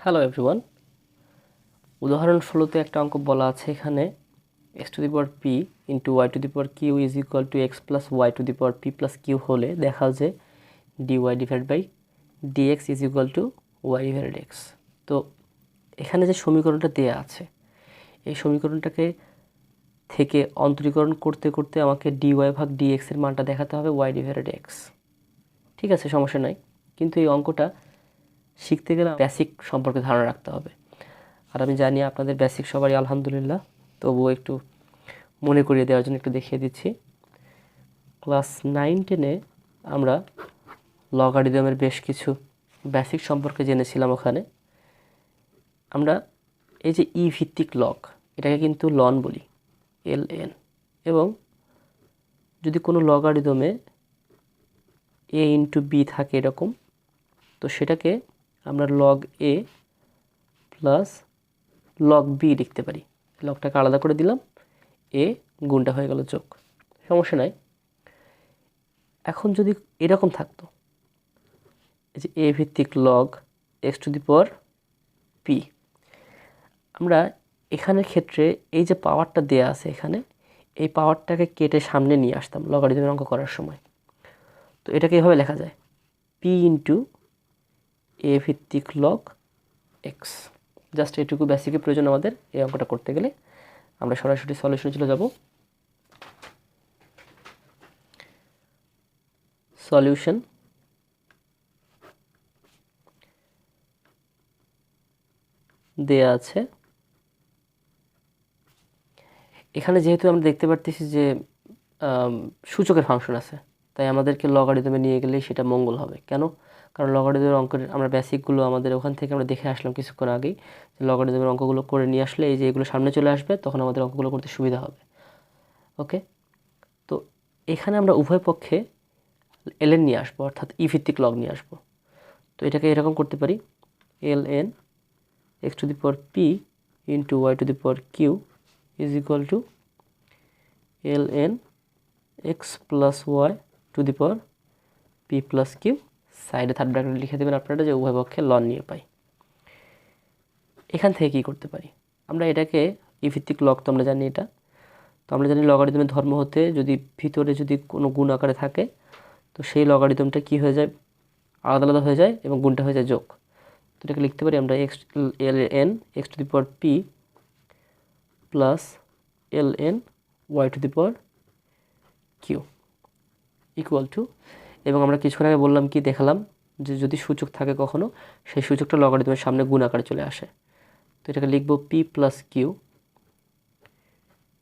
Hello everyone, উদাহরণ 16তে একটা অঙ্ক বলা আছে এখানে x to the power p into y to the power q is equal to x plus y to the power p plus q হলে দেখা যে dy divide by dx is equal to y divided x। তো এখানে যে সমীকরণটা দেয়া আছে এই সমীকরণটাকে থেকে অন্তরীকরণ করতে করতে আমাকে dy ভাগ dx এর মানটা দেখাতে হবে y ডিভাইডেড x। ঠিক আছে, সমস্যা নাই, কিন্তু এই অঙ্কটা শিখতে গেলে বেসিক সম্পর্কে ধারণা রাখতে হবে। আর আমি জানি আপনাদের বেসিক সবারই আলহামদুলিল্লাহ, তবুও একটু মনে করিয়ে দেওয়ার জন্য একটু দেখিয়ে দিচ্ছি। ক্লাস 9-10-এ আমরা লগারিদমের বেশ কিছু বেসিক সম্পর্কে জেনেছিলাম। ওখানে আমরা এই যে ই ভিত্তিক লগ, এটাকে কিন্তু লন বলি, ln, এবং যদি কোনো লগারিদমে a ইন্টু বি থাকে এরকম, তো সেটাকে আমরা log a plus log B লিখতে পারি। লগটাকে আলাদা করে দিলাম, এ গুণটা হয়ে গেল যোগ, সমস্যা নাই। এখন যদি এরকম থাকতো, এই যে এ ভিত্তিক log x two the power P, আমরা এখানের ক্ষেত্রে এই যে পাওয়ারটা দেয়া আছে এখানে, এই পাওয়ারটাকে কেটে সামনে নিয়ে আসতাম লগারিদমের অঙ্ক করার সময়। তো এটাকে এভাবে লেখা যায় পি ইন্টু এ ভিত্তিক লগ এক্স। জাস্ট এটুকু বেসিকের প্রয়োজন আমাদের এই অঙ্কটা করতে গেলে। আমরা সরাসরি সলিউশনে চলে যাব। সলিউশন, দেয়া আছে এখানে, যেহেতু আমরা দেখতে পারতেছি যে সূচকের ফাংশন আছে, তাই আমাদেরকে লগারিদমে নিয়ে গেলেই সেটা মঙ্গল হবে। কেন? কারণ লগারিদমের অঙ্কের আমরা বেসিকগুলো আমাদের ওখান থেকে আমরা দেখে আসলাম কিছুক্ষণ আগেই, যে লগারিদমের অঙ্কগুলো করে নিয়ে আসলে এই যে এগুলো সামনে চলে আসবে, তখন আমাদের অঙ্কগুলো করতে সুবিধা হবে। ওকে, তো এখানে আমরা উভয় পক্ষে ln নিয়ে আসবো, অর্থাৎ ই ভিত্তিক লগ নিয়ে আসবো। তো এটাকে এরকম করতে পারি ln x to the power p into y to the power q is equal to ln x plus Y to the power P plus Q. সাইডে থার্ড ব্র্যাকেট লিখে দেবেন আপনারা, যে উভয় পক্ষে লন নিয়ে পাই। এখান থেকে কী করতে পারি আমরা, এটাকে ই ভিত্তিক লগ তো আমরা জানি এটা, তো আমরা জানি লগারিদমের ধর্ম হতে যদি ভিতরে যদি কোনো গুণ আকারে থাকে, তো সেই লগারিদমটা কী হয়ে যায়, আলাদা আলাদা হয়ে যায় এবং গুণটা হয়ে যায় যোগ। তো এটাকে লিখতে পারি আমরা ln x to the power P plus ln y to the power Q equal to, এবং আমরা কিছুক্ষণ আগে বললাম কি দেখালাম, যে যদি সূচক থাকে কখনো, সেই সূচকটা লগারিদমের সামনে গুণ আকারে চলে আসে। তো এটাকে লিখব P plus Q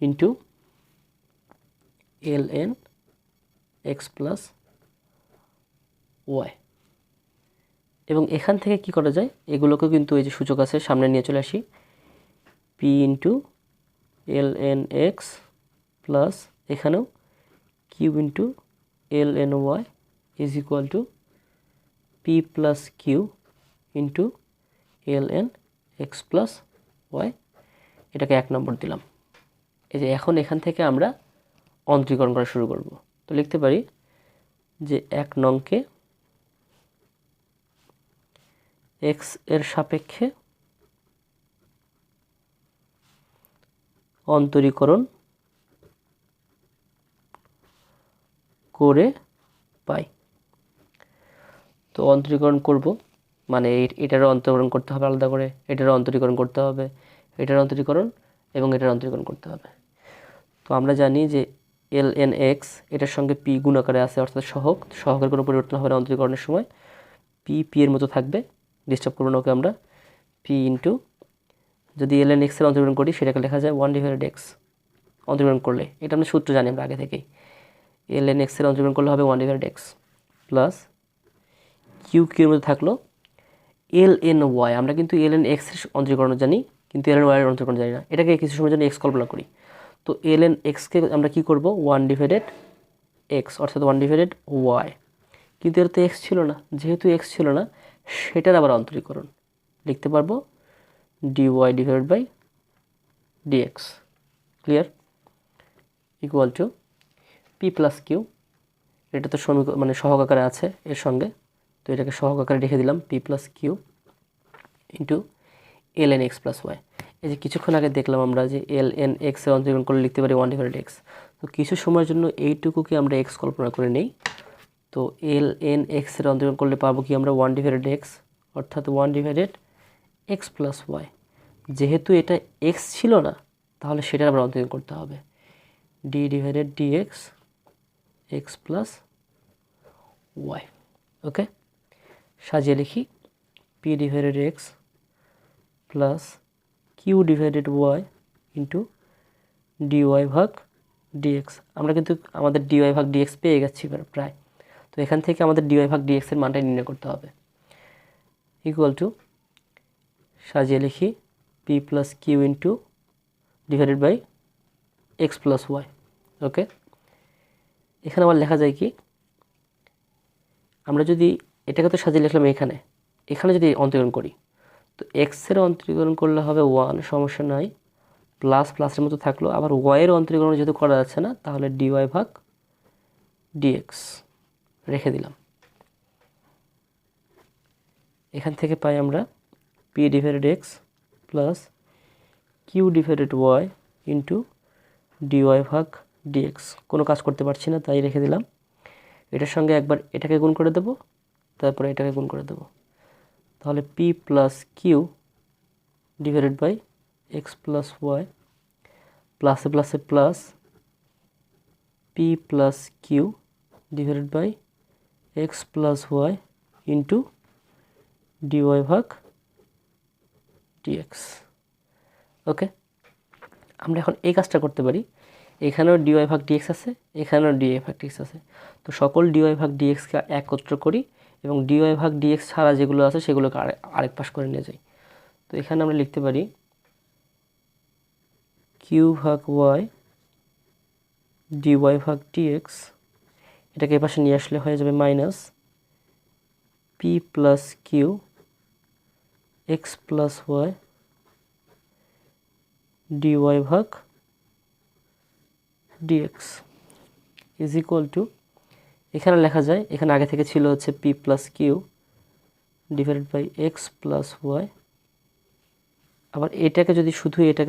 into ln x plus Y. এবং এখান থেকে কি করা যায়, এগুলোকেও কিন্তু এই যে সূচক আছে সামনে নিয়ে চলে আসি, P into ln x plus এখানেও Q into ln y is equal to P plus Q into ln x plus Y. এটাকে 1 নম্বর দিলাম। এই যে এখন এখান থেকে আমরা অন্তরীকরণ করা শুরু করব। তো লিখতে পারি যে 1 নংকে x এর সাপেক্ষে অন্তরীকরণ করে পাই। তো অন্তরীকরণ করব মানে এটারও অন্তরীকরণ করতে হবে আলাদা করে, এটারও অন্তরীকরণ করতে হবে, এটার অন্তরীকরণ এবং এটার অন্তরীকরণ করতে হবে। তো আমরা জানি যে ln x এটার সঙ্গে p গুণ আকারে আছে, অর্থাৎ সহগের কোনো পরিবর্তন হবে না অন্তরীকরণের সময়, p এর মতো থাকবে, ডিস্টার্ব করবো না ওকে আমরা। p ইন্টু যদি ln x এর অন্তরীকরণ করি সেটাকে লেখা যায় 1 ডিভাইডেড x অন্তরীকরণ করলে, এটা আমরা সূত্র জানি আমরা আগে থেকেই, ln x এর অন্তরীকরণ করলে হবে 1 ডিভাইডেড x প্লাস কিউ এর মধ্যে থাকলো ln y। আমরা কিন্তু ln x এর অন্তরীকরণ জানি, কিন্তু ln y এর অন্তরীকরণ জানি না, এটাকে কিছু সময়ের জন্য x কল্পনা করি। তো ln x কে আমরা কি করব, 1 ডিভাইডেড x অর্থাৎ 1 ডিভাইডেড y, কিন্তু এর তো x ছিল না, যেহেতু x ছিল না সেটার আবার অন্তরীকরণ লিখতে পারবো dy divided by dx, clear, equal to P plus Q. এটা তো মানে সহগ আকারে আছে এর সঙ্গে, তো এটাকে সহগ আকারে লিখে দিলাম P plus Q into L N x plus Y. এই যে কিছুক্ষণ আগে দেখলাম আমরা যে এল এন এক্সের অন্তরীকরণ করলে লিখতে পারি 1/x। তো কিছু সময়ের জন্য এইটুকুকে আমরা এক্স কল্পনা করে নিই। তো এল এন এক্সের অন্তরীকরণ করলে পাবো কি আমরা 1/x, অর্থাৎ 1/x প্লাস ওয়াই। যেহেতু এটা এক্স ছিল না, তাহলে সেটার আবার অন্তরীকরণ করতে হবে, d/dx এক্স প্লাস ওয়াই। ওকে, সাজিয়ে লিখি p/x plus q/y into dy/dx। আমরা কিন্তু আমাদের dy/dx পেয়ে গেছি প্রায়। তো এখান থেকে আমাদের dy/dx এর মানটা নির্ণয় করতে হবে। ইকুয়াল টু, সাজিয়ে লিখি p plus Q into divided by X plus Y. Okay, এখানে আবার লেখা যায় কি, আমরা যদি এটাকে তো সাজিয়ে লিখলাম এখানে যদি অন্তরীকরণ করি, তো এক্সের অন্তরীকরণ করলে হবে 1, সমস্যা নাই, প্লাস প্লাসের মতো থাকলো। আবার ওয়াইয়ের অন্তরীকরণ যেহেতু করা যাচ্ছে না, তাহলে dy/dx রেখে দিলাম। এখান থেকে পাই আমরা p/x plus q/y into dy/dx। কোনো কাজ করতে পারছি না, তাই রেখে দিলাম। এটার সঙ্গে একবার এটাকে গুণ করে দেব, তারপরে এটাকে গুণ করে দেব। তাহলে p plus Q divided by X plus Y, প্লাসে প্লাসে plus p plus Q divided by X plus Y into dy/dx। Okay, আমরা এখন এই কাজটা করতে পারি, এখানেও dy/dx আছে, এখানেও dy/dx আছে। তো সকল dy/dxকে একত্র করি এবং dy/dx ছাড়া যেগুলো আছে সেগুলোকে আরেক পাশ করে নিয়ে যাই। তো এখানে আমরা লিখতে পারি q/y dy/dx, এটাকে এই পাশে নিয়ে আসলে হয়ে যাবে minus p plus Q X plus Y dy/dx is equal to, এখানে লেখা যায়, এখানে আগে থেকে ছিল হচ্ছে p plus Q divided by X plus Y. আবার এটাকে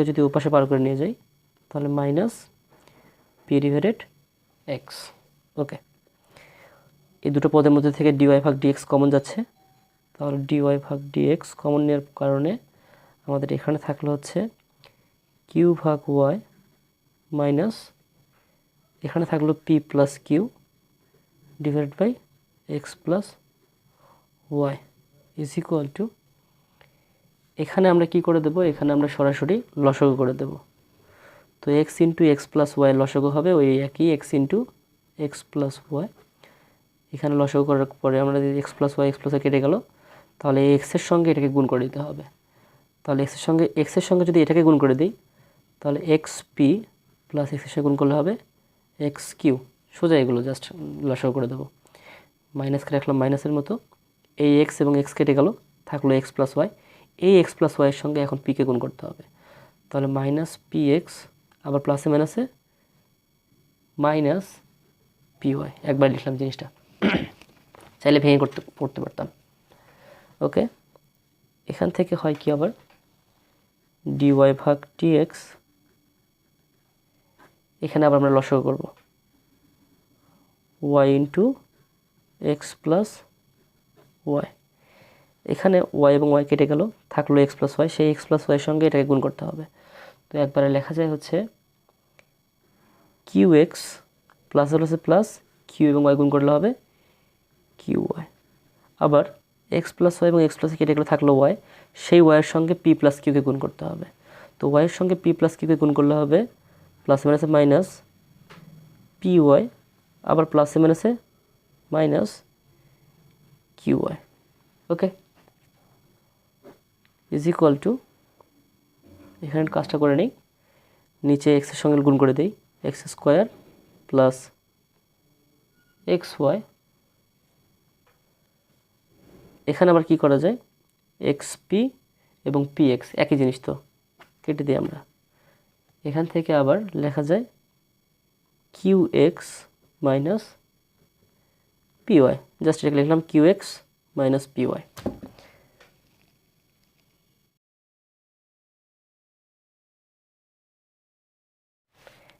যদি ওপাশে পার করে নিয়ে যাই, তাহলে মাইনাস p/x। ওকে, এই দুটো পদের মধ্যে থেকে dy/dx কমন যাচ্ছে, তাহলে dy/dx কমন নেওয়ার কারণে আমাদের এখানে থাকলো হচ্ছে q/y মাইনাস এখানে থাকলো p plus Q divided by X plus Y is equal to, এখানে আমরা কি করে দেব, এখানে আমরা সরাসরি লসাগু করে দেব। তো X into X plus Y লসাগু হবে ওই একই X into X plus Y. এখানে লসাগু করার পরে আমরা যদি এক্স প্লাস ওয়াই কেটে গেল, তাহলে এক্সের সঙ্গে এটাকে গুণ করে দিতে হবে। তাহলে এক্সের সঙ্গে যদি এটাকে গুণ করে দিই, তাহলে এক্স পি প্লাস এক্সের সঙ্গে গুণ করলে হবে এক্স কিউ। সোজা এগুলো জাস্ট লসাগু করে দেবো। মাইনাসকে রাখলাম মাইনাসের মতো, এই এক্স এবং এক্স কেটে গেল, থাকলো এক্স প্লাস ওয়াই। এই এক্স প্লাস ওয়াইয়ের সঙ্গে এখন পিকে গুণ করতে হবে, তাহলে মাইনাস পি এক্স, আবার প্লাসে মাইনাসে মাইনাস পি ওয়াই। একবার লিখলাম জিনিসটা, চাইলে ভেঙে পড়তে পারতাম। ওকে, এখান থেকে হয় কি আবার dy/dx, এখানে আবার আমরা লসাগু করব y into X plus Y. এখানে y এবং y কেটে গেল, থাকলো এক্স প্লাস ওয়াই, সেই এক্স প্লাস ওয়াইয়ের সঙ্গে এটাকে গুণ করতে হবে। তো একবারে লেখা যায় হচ্ছে কিউ এক্স প্লাস হচ্ছে প্লাস কিউ এবং ওয়াই গুণ করলে হবে কিউ ওয়াই। আবার এক্স প্লাস ওয়াই এবং এক্স প্লাস কেটে গেলে থাকলো ওয়াই, সেই ওয়াইয়ের সঙ্গে পি প্লাস কিউকে গুণ করতে হবে। তো ওয়াইয়ের সঙ্গে পি প্লাস কিউকে গুণ করলে হবে প্লাস মাইনাসে মাইনাস পি ওয়াই, আবার প্লাসে মাইনাসে minus Q Y. Okay, is equal to, এখানে কাজটা করে নিই, নিচে এক্সের সঙ্গে গুণ করে দিই, X square plus X Y. এখানে আবার কি করা যায়, এক্স পি এবং পি এক্স একই জিনিস, তো কেটে দিই আমরা। এখান থেকে আবার লেখা যায় Q X minus P Y, just এটা লিখলাম Q X minus P Y.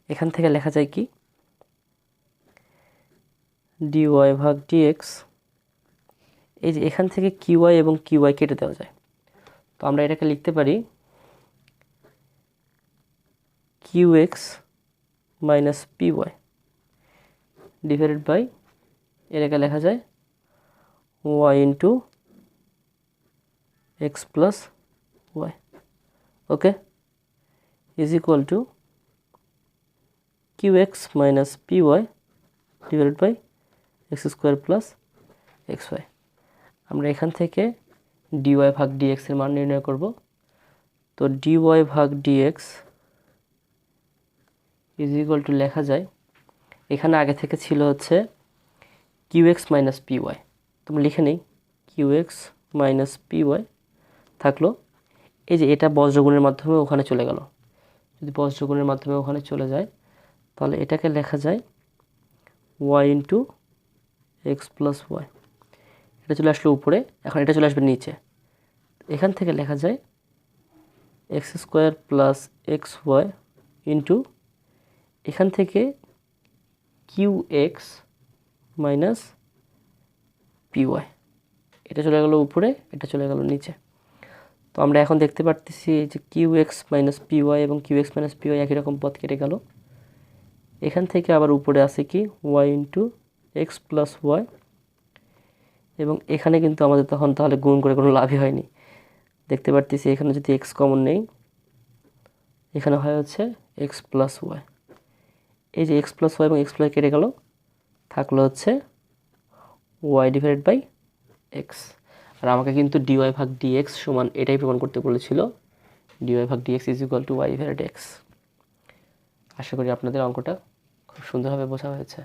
এখান থেকে লেখা যায় কি dy ভাগ dx, এই যে এখান থেকে qy এবং qy কেটে দেওয়া যায়, তো আমরা এটাকে লিখতে পারি qx minus py divided by, এটাকে লেখা যায় y into X plus Y, okay, is equal to qx minus py divided by X square plus X Y. আমরা এখান থেকে dy ভাগ dx এর মান নির্ণয় করব, তো dy ভাগ dx ইজ ইকুয়াল টু লেখা যায়, এখানে আগে থেকে ছিল হচ্ছে qx মাইনাস py, তোমরা লিখে নেই qx মাইনাস py থাকলো, এই যে এটা বজ্রগুণের মাধ্যমে ওখানে চলে গেল, যদি বজ্রগুণের মাধ্যমে ওখানে চলে যায় তাহলে এটাকে লেখা যায় y into X plus Y, এটা চলে আসলো উপরে, এখন এটা চলে আসবে নিচে, এখান থেকে লেখা যায় X square plus X Y into এখান থেকে qx মাইনাস py, এটা চলে গেল উপরে, এটা চলে গেল নিচে। তো আমরা এখন দেখতে পারতেছি যে qx মাইনাস py এবং qx মাইনাস py একই রকম পথ কেটে গেল, এখান থেকে আবার উপরে আছে কি y into X plus Y, এবং এখানে কিন্তু আমাদের তখন তাহলে গুণ করে কোনো লাভই হয়নি, দেখতে পারতেছি এখানে যদি x কমন নেই, এখানে হয় হচ্ছে এক্স প্লাস ওয়াই, এই যে এক্স প্লাস ওয়াই এবং এক্স প্লাস কেটে গেল, থাকলো হচ্ছে ওয়াই ডিভাইডেড বাই এক্স। আর আমাকে কিন্তু dy ভাগ dx সমান এটাই প্রমাণ করতে বলেছিল, dy ভাগ dx is equal to y divided X. আশা করি আপনাদের অঙ্কটা খুব সুন্দরভাবে বোঝা হয়েছে।